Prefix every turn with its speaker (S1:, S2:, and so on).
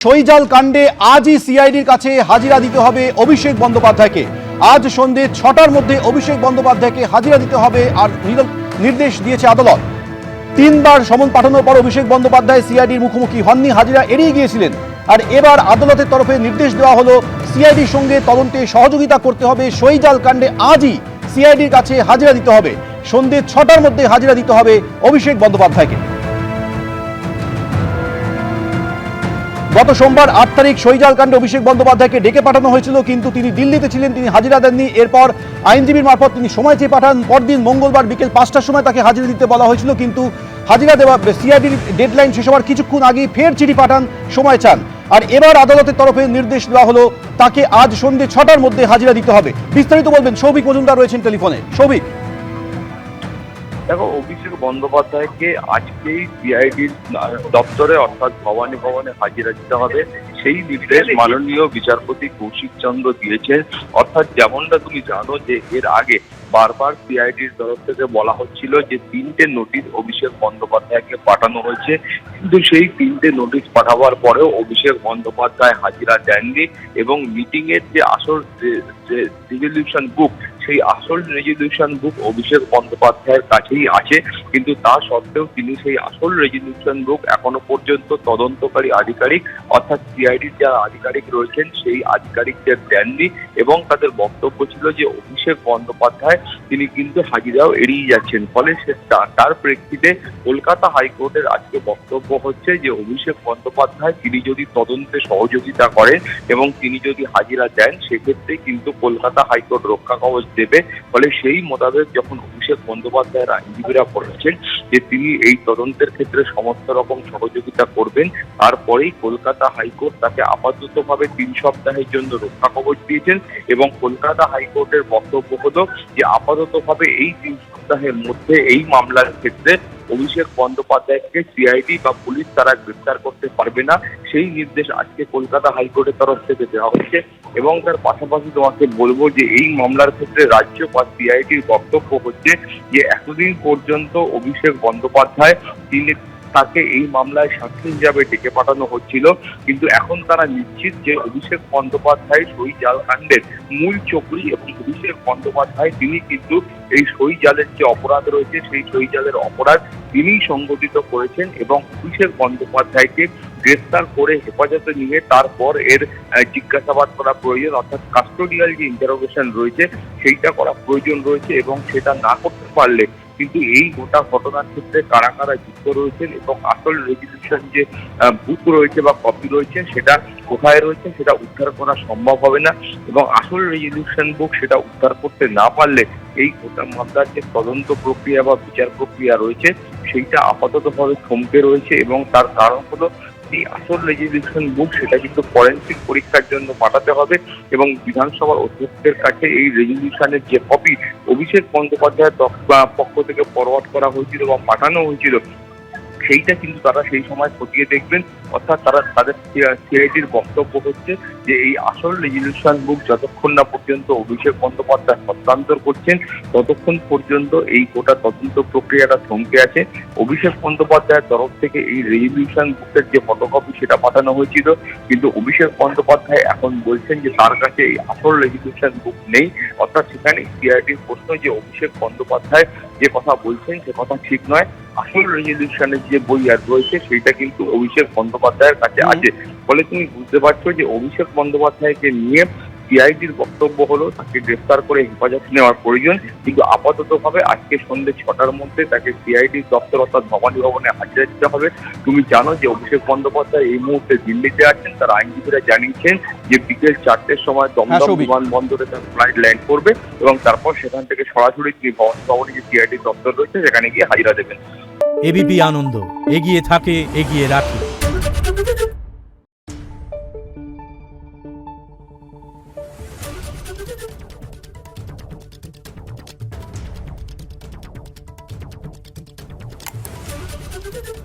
S1: ছইজাল কাণ্ডে আজই সিআইডির কাছে হাজিরা দিতে হবে অভিষেক বন্দ্যোপাধ্যায়কে। আজ সন্ধ্যে ৬টার মধ্যে অভিষেক বন্দ্যোপাধ্যায়কে হাজিরা দিতে হবে আর নির্দেশ দিয়েছে আদালত। ৩বার সমন পাঠানোর পর অভিষেক বন্দ্যোপাধ্যায় সিআইডির মুখোমুখি হননি, হাজিরা এড়িয়ে গিয়েছিলেন। আর এবার আদালতের তরফে নির্দেশ দেওয়া হলো সিআইডির সঙ্গে তদন্তে সহযোগিতা করতে হবে। ছইজাল কাণ্ডে আজই সিআইডির কাছে হাজিরা দিতে হবে, সন্ধ্যে ৬টার মধ্যে হাজিরা দিতে হবে অভিষেক বন্দ্যোপাধ্যায়কে। গত সোমবার ৮ তারিখ ছইজাল কাণ্ডে অভিষেক বন্দ্যোপাধ্যায়কে ডেকে পাঠানো হয়েছিল, কিন্তু তিনি দিল্লিতে ছিলেন, তিনি হাজিরা দেননি। এরপর আইনজীবীর মারফত তিনি সময় চেয়ে পাঠান। পরদিন মঙ্গলবার বিকেল ৫টার সময় তাকে হাজিরা দিতে বলা হয়েছিল, কিন্তু হাজিরা দেওয়া সিআইডির ডেডলাইন শেষ হওয়ার কিছুক্ষণ আগেই ফের চিঠি পাঠান, সময় চান। আর এবার আদালতের তরফে নির্দেশ দেওয়া হলো তাকে আজ সন্ধ্যে ৬টার মধ্যে হাজিরা দিতে হবে। বিস্তারিত বলবেন সৌভিক মজুমদার, রয়েছেন টেলিফোনে। সৌভিক,
S2: দেখো, অভিষেক বন্দ্যোপাধ্যায়কে আজকেই সিআইডির দপ্তরে অর্থাৎ ভবানী ভবনে হাজিরা দিতে হবে, সেই নির্দেশ মাননীয় বিচারপতি কৌশিক চন্দ্র দিয়েছেন। অর্থাৎ যেমনটা তুমি জানো যে এর আগে বারবার সিআইডির তরফ থেকে বলা হচ্ছিল যে 3টে নোটিশ অভিষেক বন্দ্যোপাধ্যায়কে পাঠানো হয়েছে, কিন্তু সেই 3টে নোটিশ পাঠাবার পরেও অভিষেক বন্দ্যোপাধ্যায় হাজিরা দেননি এবং মিটিং এর যে আসল রেজলিউশন বুক, সেই আসল রেজলিউশন বুক অভিষেক বন্দ্যোপাধ্যায়ের কাছেই আছে, কিন্তু তা সত্ত্বেও তিনি সেই আসল রেজলিউশন বুক এখনো পর্যন্ত তদন্তকারী আধিকারিক অর্থাৎ সিআইডির যারা আধিকারিক রয়েছেন সেই আধিকারিকদের দেননি এবং তাদের বক্তব্য ছিল যে অভিষেক বন্দ্যোপাধ্যায় তিনি কিন্তু হাজিরাও এড়িয়ে যাচ্ছেন। ফলে তার প্রেক্ষিতে কলকাতা হাইকোর্টের আজকে বক্তব্য হচ্ছে যে অভিষেক বন্দ্যোপাধ্যায় তিনি যদি তদন্তে সহযোগিতা করেন এবং তিনি যদি হাজিরা দেন, সেক্ষেত্রে কিন্তু কলকাতা হাইকোর্ট রক্ষা কবচ দেবে। ফলে সেই মোতাবেক যখন অভিষেক বন্দ্যোপাধ্যায়ের আইনজীবীরা বলেছেন যে তিনি এই তদন্তের ক্ষেত্রে সমস্ত রকম সহযোগিতা করবেন, তারপরেই কলকাতা হাইকোর্ট তাকে আপাততভাবে ৩ সপ্তাহের জন্য রক্ষা কবচ দিয়েছেন এবং কলকাতা হাইকোর্টের বক্তব্য হলো যে আপাততভাবে এই ৩ সপ্তাহের মধ্যে এই মামলার ক্ষেত্রে অভিষেক বন্দ্যোপাধ্যায়কে সিআইডি বা পুলিশ তারা গ্রেফতার করতে পারবে না, সেই নির্দেশ আজকে কলকাতা হাইকোর্টের তরফ থেকে দেওয়া হচ্ছে। এবং তার পাশাপাশি তোমাকে বলবো যে এই মামলার ক্ষেত্রে রাজ্য বা সিআইডির বক্তব্য হচ্ছে যে এতদিন পর্যন্ত অভিষেক বন্দ্যোপাধ্যায় তাকে এই মামলায় সাক্ষী হিসাবে ডেকে পাঠানো হচ্ছিল, কিন্তু এখন তারা নিশ্চিত যে অভিষেক বন্দ্যোপাধ্যায় ছইজাল কাণ্ডের মূল চক্রী এবং অভিষেক বন্দ্যোপাধ্যায় তিনি কিন্তু এই ছইজালের যে অপরাধ রয়েছে সেই ছইজালের অপরাধ তিনি সংগঠিত করেছেন এবং অভিষেক বন্দ্যোপাধ্যায়কে গ্রেফতার করে হেফাজতে নিয়ে তারপর এর জিজ্ঞাসাবাদ করা প্রয়োজন, অর্থাৎ কাস্টোডিয়াল যে ইন্টারোগেশন রয়েছে সেইটা করা প্রয়োজন রয়েছে এবং সেটা না করতে পারলে কিন্তু এই গোটা ঘটনার ক্ষেত্রে কারা কারা যুক্ত রয়েছেন এবং আসল রেজলিউশন যে বুক রয়েছে বা কপি রয়েছে সেটা কোথায় রয়েছে সেটা উদ্ধার করা সম্ভব হবে না এবং আসল রেজলিউশন বুক সেটা উদ্ধার করতে না পারলে এই গোটা মামলার যে তদন্ত প্রক্রিয়া বা বিচার প্রক্রিয়া রয়েছে সেইটা আপাততভাবে থমকে রয়েছে এবং তার কারণ হলো এই আসল রেজলিউশন বুক সেটা কিন্তু ফরেনসিক পরীক্ষার জন্য পাঠাতে হবে এবং বিধানসভার অধ্যক্ষের কাছে এই রেজলিউশনের যে কপি অভিষেক বন্দ্যোপাধ্যায়ের পক্ষ থেকে ফরওয়ার্ড করা হয়েছিল বা পাঠানো হয়েছিল সেইটা কিন্তু তারা সেই সময় খতিয়ে দেখবেন। অর্থাৎ তাদের সিআইডির বক্তব্য হচ্ছে যে এই আসল রেজলিউশন বুক যতক্ষণ না পর্যন্ত অভিষেক বন্দ্যোপাধ্যায় হস্তান্তর করছেন ততক্ষণ পর্যন্ত এই গোটা তদন্ত প্রক্রিয়াটা থমকে আছে। অভিষেক বন্দ্যোপাধ্যায়ের তরফ থেকে এই রেজলিউশন বুকের যে ফটোকপি সেটা পাঠানো হয়েছিল, কিন্তু অভিষেক বন্দ্যোপাধ্যায় এখন বলছেন যে তার কাছে এই আসল রেজলিউশন বুক নেই। অর্থাৎ সেখানে সিআইডির প্রশ্ন যে অভিষেক বন্দ্যোপাধ্যায় যে কথা বলছেন সে কথা ঠিক নয়, আসল রেজলিউশনের যে বই আর রয়েছে সেইটা কিন্তু অভিষেক বন্দ্যোপাধ্যায়ের কাছে আছে। ফলে তুমি বুঝতে পারছো যে অভিষেক বন্দ্যোপাধ্যায়কে নিয়ে সিআইডির বক্তব্য হলো তাকে গ্রেফতার করে হেফাজতে নেওয়ার প্রয়োজন, কিন্তু আপাততভাবে আজকে সন্ধ্যে ৬টার মধ্যে তাকে সিআইডির দপ্তর অর্থাৎ ভবানী ভবনে হাজিরা দিতে হবে। তুমি জানো যে অভিষেক বন্দ্যোপাধ্যায় এই মুহূর্তে দিল্লিতে আছেন, তার আইনজীবীরা জানিয়েছেন যে বিকেল ৪টের সময় দমদম বিমানবন্দরে তার ফ্লাইট ল্যান্ড করবে এবং তারপর সেখান থেকে সরাসরি তিনি ভবানী ভবনে যে সিআইডির দপ্তর রয়েছে সেখানে গিয়ে হাজিরা দেবেন।
S3: এবিপি আনন্দ, এগিয়ে থাকে, এগিয়ে রাখে।
S4: Thank you.